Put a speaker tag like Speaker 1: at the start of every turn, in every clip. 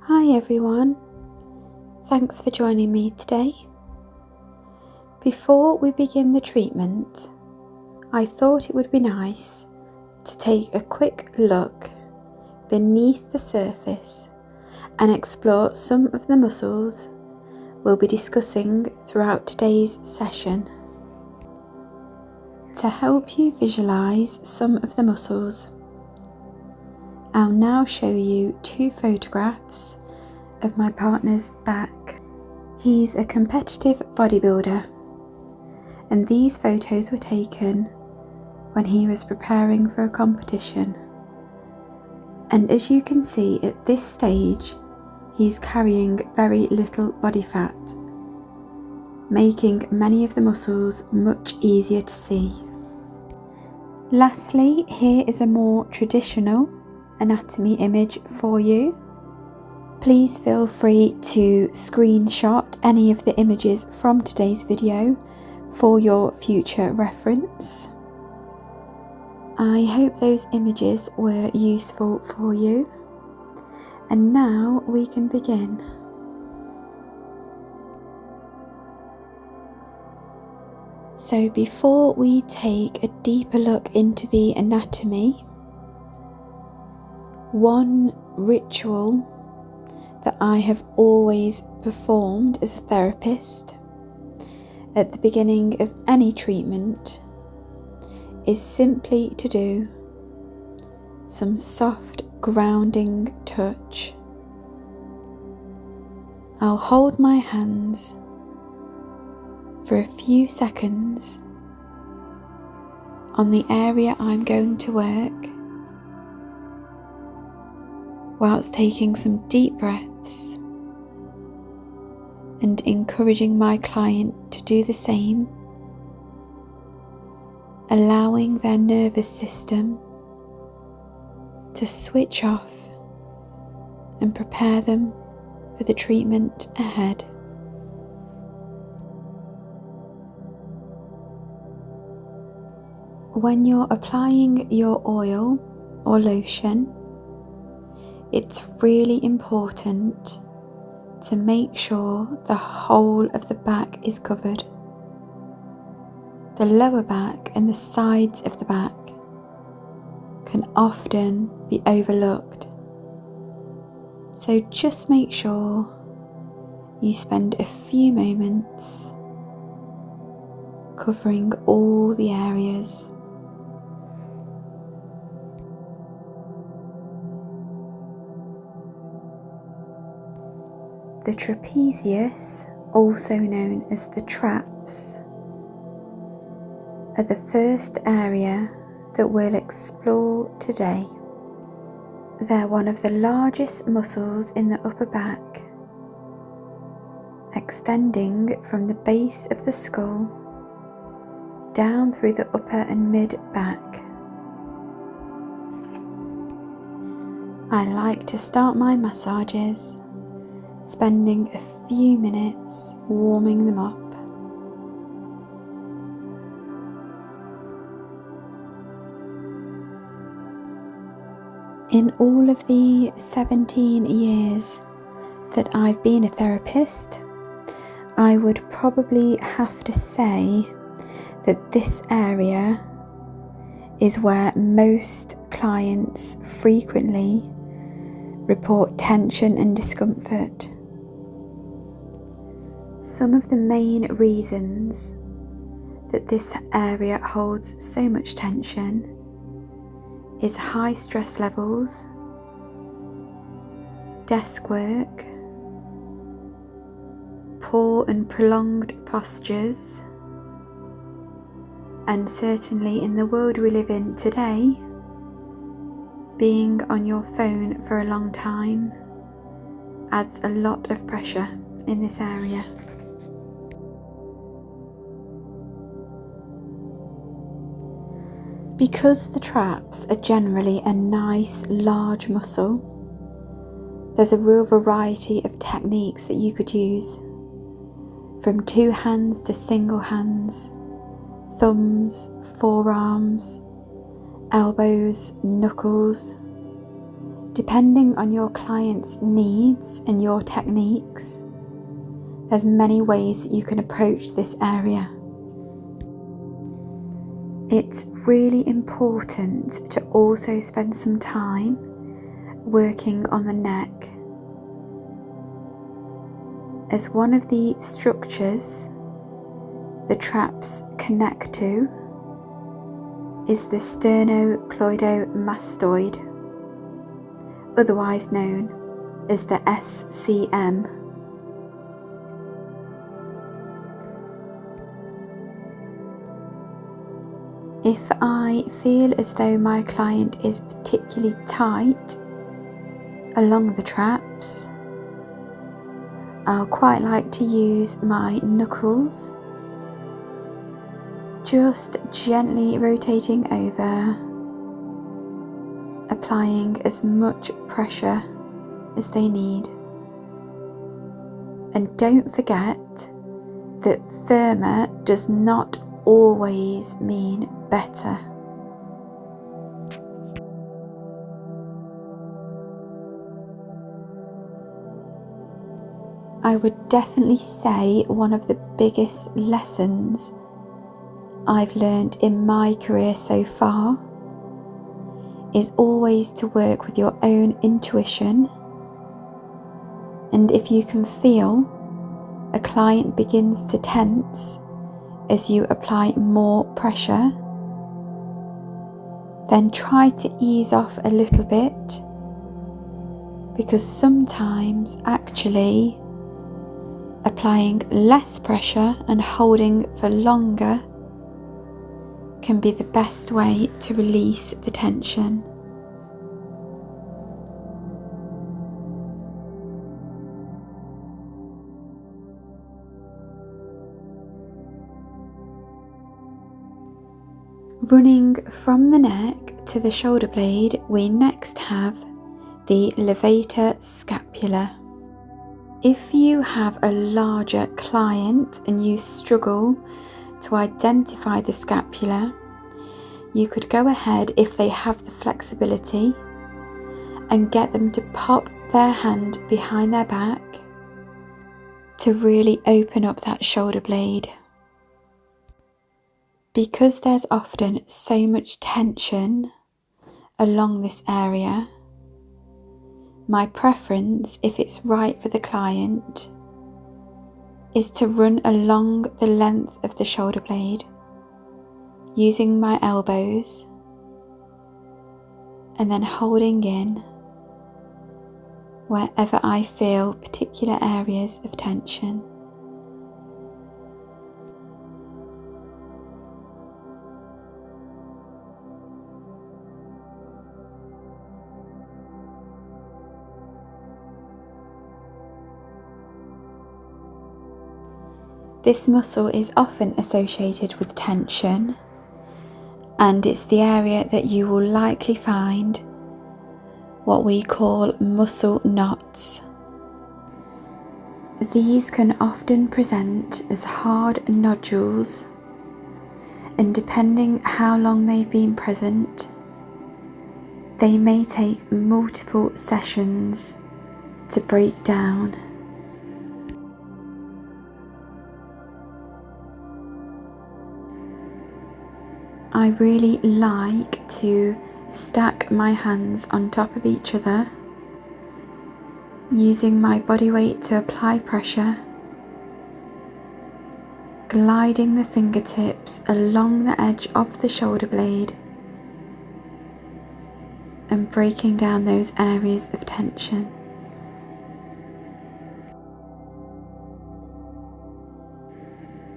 Speaker 1: Hi everyone, thanks for joining me today. Before we begin the treatment, I thought it would be nice to take a quick look beneath the surface and explore some of the muscles we'll be discussing throughout today's session. To help you visualise some of the muscles, I'll now show you two photographs of my partner's back. He's a competitive bodybuilder, and these photos were taken when he was preparing for a competition. And as you can see at this stage, he's carrying very little body fat, making many of the muscles much easier to see. Lastly, here is a more traditional anatomy image for you. Please feel free to screenshot any of the images from today's video for your future reference. I hope those images were useful for you. And now we can begin. So before we take a deeper look into the anatomy, one ritual that I have always performed as a therapist at the beginning of any treatment is simply to do some soft grounding touch. I'll hold my hands for a few seconds on the area I'm going to work, whilst taking some deep breaths and encouraging my client to do the same, allowing their nervous system to switch off and prepare them for the treatment ahead. When you're applying your oil or lotion, it's really important to make sure the whole of the back is covered. The lower back and the sides of the back can often be overlooked. So just make sure you spend a few moments covering all the areas. The trapezius, also known as the traps, are the first area that we'll explore today. They're one of the largest muscles in the upper back, extending from the base of the skull down through the upper and mid back. I like to start my massages spending a few minutes warming them up. In all of the 17 years that I've been a therapist, I would probably have to say that this area is where most clients frequently report tension and discomfort. Some of the main reasons that this area holds so much tension is high stress levels, desk work, poor and prolonged postures, and certainly in the world we live in today, being on your phone for a long time adds a lot of pressure in this area. Because the traps are generally a nice large muscle, there's a real variety of techniques that you could use, from two hands to single hands, thumbs, forearms, elbows, knuckles, Depending on your client's needs and your techniques, there's many ways that you can approach this area. It's really important to also spend some time working on the neck, as one of the structures the traps connect to is the sternocleidomastoid, otherwise known as the SCM. If I feel as though my client is particularly tight along the traps, I'll quite like to use my knuckles, just gently rotating over, applying as much pressure as they need. And don't forget that firmer does not always mean better. I would definitely say one of the biggest lessons I've learned in my career so far is always to work with your own intuition, and if you can feel a client begins to tense as you apply more pressure, then try to ease off a little bit, because sometimes actually applying less pressure and holding for longer can be the best way to release the tension. Running from the neck to the shoulder blade, we next have the levator scapula. If you have a larger client and you struggle to identify the scapula, you could go ahead, if they have the flexibility, and get them to pop their hand behind their back to really open up that shoulder blade. Because there's often so much tension along this area, my preference, if it's right for the client, is to run along the length of the shoulder blade using my elbows and then holding in wherever I feel particular areas of tension. This muscle is often associated with tension, and it's the area that you will likely find what we call muscle knots. These can often present as hard nodules, and depending how long they've been present, they may take multiple sessions to break down. I really like to stack my hands on top of each other, using my body weight to apply pressure, gliding the fingertips along the edge of the shoulder blade and breaking down those areas of tension.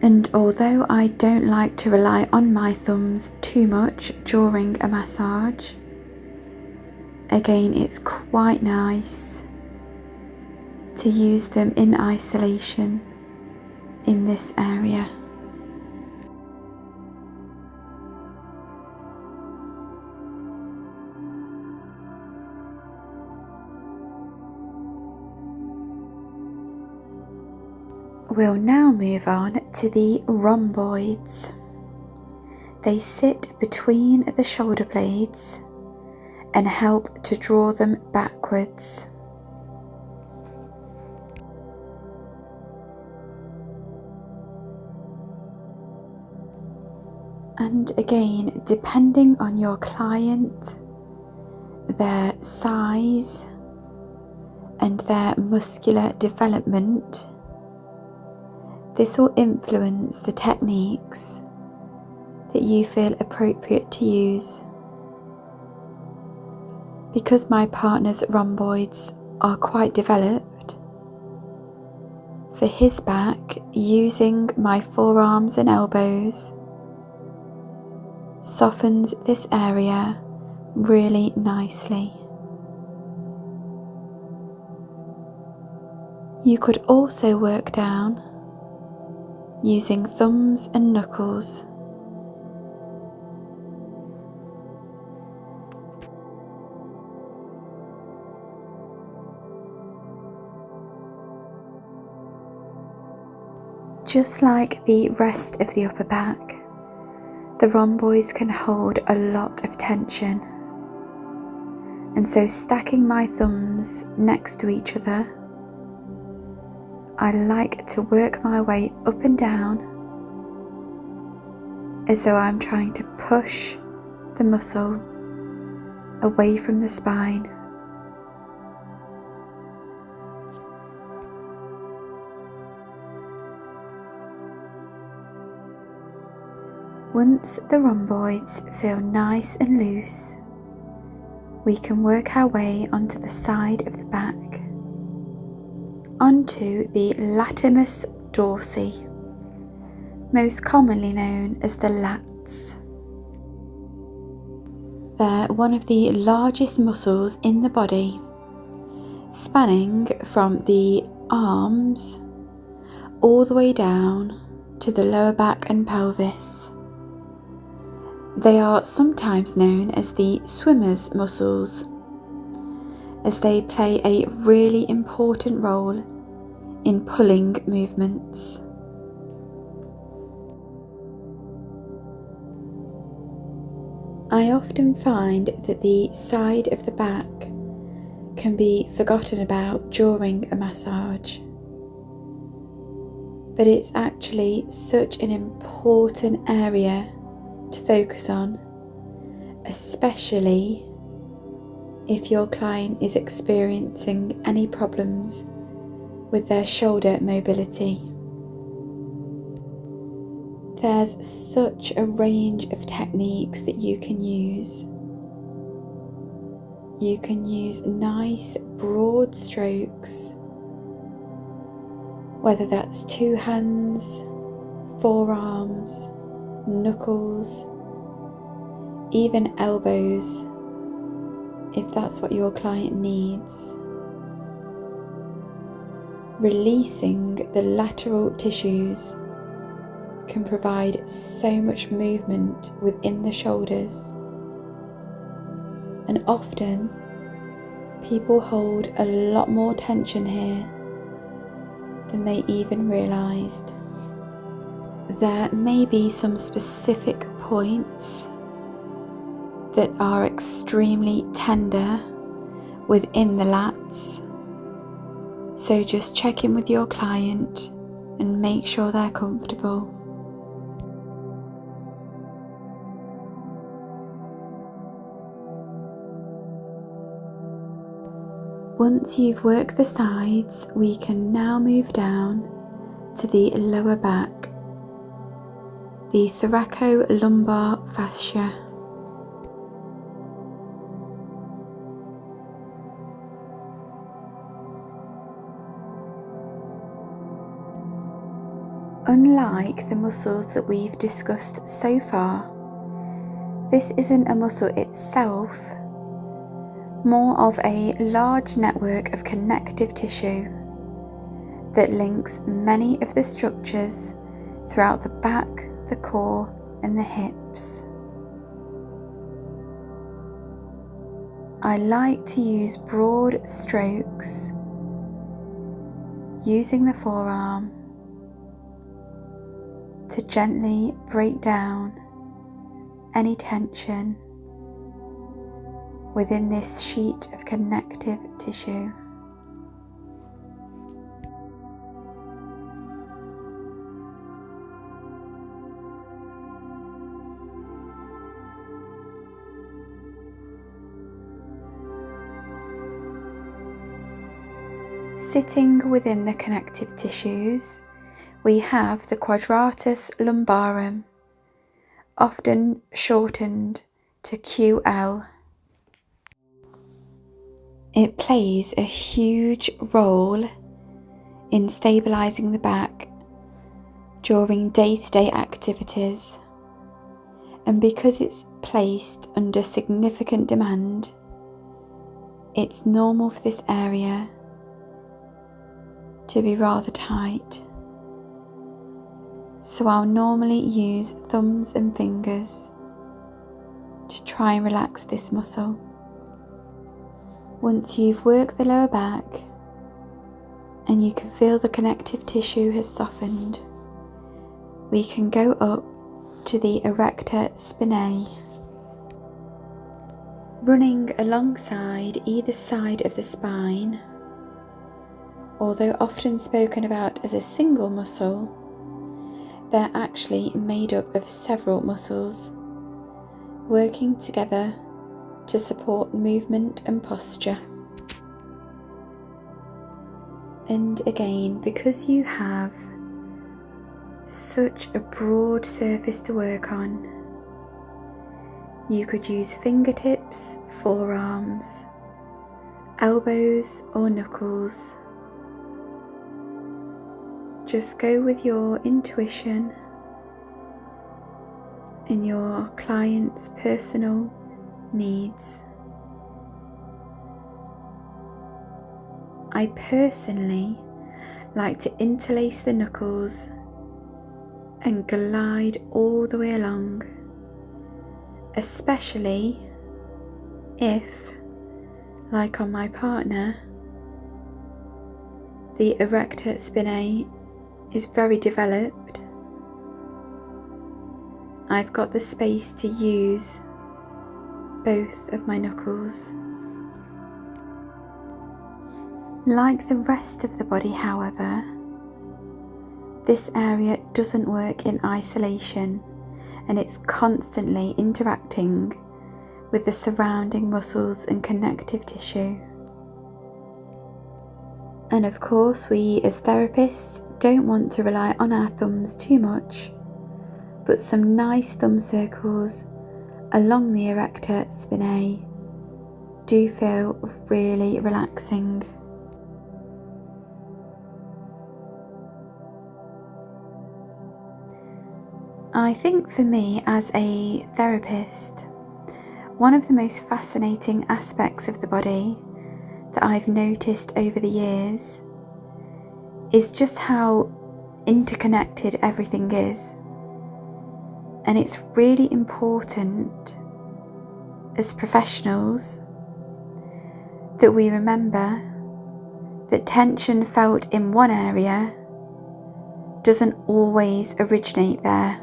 Speaker 1: And although I don't like to rely on my thumbs too much during a massage, again, it's quite nice to use them in isolation in this area. We'll now move on to the rhomboids. They sit between the shoulder blades and help to draw them backwards. And again, depending on your client, their size and their muscular development, this will influence the techniques that you feel appropriate to use. Because my partner's rhomboids are quite developed, for his back, using my forearms and elbows softens this area really nicely. You could also work down using thumbs and knuckles. Just like the rest of the upper back, the rhomboids can hold a lot of tension. And so stacking my thumbs next to each other, I like to work my way up and down as though I'm trying to push the muscle away from the spine. Once the rhomboids feel nice and loose, we can work our way onto the side of the back, onto the Latissimus Dorsi, most commonly known as the lats. They're one of the largest muscles in the body, spanning from the arms all the way down to the lower back and pelvis. They are sometimes known as the swimmer's muscles, as they play a really important role in pulling movements. I often find that the side of the back can be forgotten about during a massage, but it's actually such an important area to focus on, especially if your client is experiencing any problems with their shoulder mobility. There's such a range of techniques that you can use. You can use nice broad strokes, whether that's two hands, forearms, knuckles, even elbows, if that's what your client needs. Releasing the lateral tissues can provide so much movement within the shoulders, and often people hold a lot more tension here than they even realised. There may be some specific points that are extremely tender within the lats, so just check in with your client and make sure they're comfortable. Once you've worked the sides, we can now move down to the lower back, the Thoracolumbar Fascia. Unlike the muscles that we've discussed so far, this isn't a muscle itself, more of a large network of connective tissue that links many of the structures throughout the back, the core, and the hips. I like to use broad strokes using the forearm to gently break down any tension within this sheet of connective tissue. Sitting within the connective tissues, we have the Quadratus Lumborum, often shortened to QL. It plays a huge role in stabilising the back during day-to-day activities, and because it's placed under significant demand, it's normal for this area to be rather tight. So I'll normally use thumbs and fingers to try and relax this muscle. Once you've worked the lower back and you can feel the connective tissue has softened, we can go up to the Erector Spinae. Running alongside either side of the spine, although often spoken about as a single muscle, they're actually made up of several muscles working together to support movement and posture. And again, because you have such a broad surface to work on, you could use fingertips, forearms, elbows or knuckles. Just go with your intuition and your client's personal needs. I personally like to interlace the knuckles and glide all the way along, especially if, like on my partner, the Erector Spinae is very developed. I've got the space to use both of my knuckles. Like the rest of the body, however, this area doesn't work in isolation, and it's constantly interacting with the surrounding muscles and connective tissue. And of course, we as therapists don't want to rely on our thumbs too much, but some nice thumb circles along the Erector Spinae do feel really relaxing. I think for me as a therapist, one of the most fascinating aspects of the body that I've noticed over the years is just how interconnected everything is. And it's really important as professionals that we remember that tension felt in one area doesn't always originate there.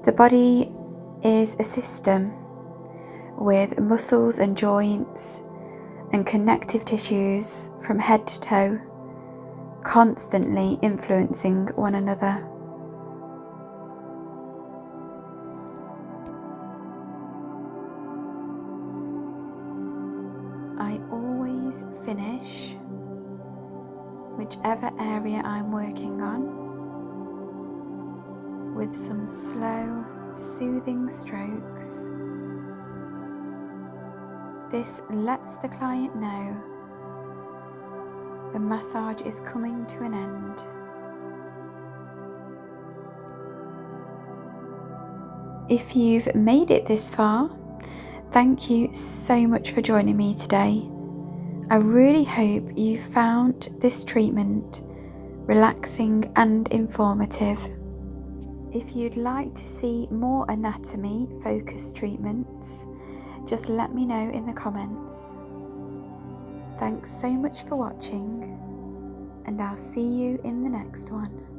Speaker 1: The body is a system with muscles and joints and connective tissues from head to toe, constantly influencing one another. I always finish whichever area I'm working on with some slow, soothing strokes. This lets the client know the massage is coming to an end. If you've made it this far, thank you so much for joining me today. I really hope you found this treatment relaxing and informative. If you'd like to see more anatomy focused treatments, just let me know in the comments. Thanks so much for watching, and I'll see you in the next one.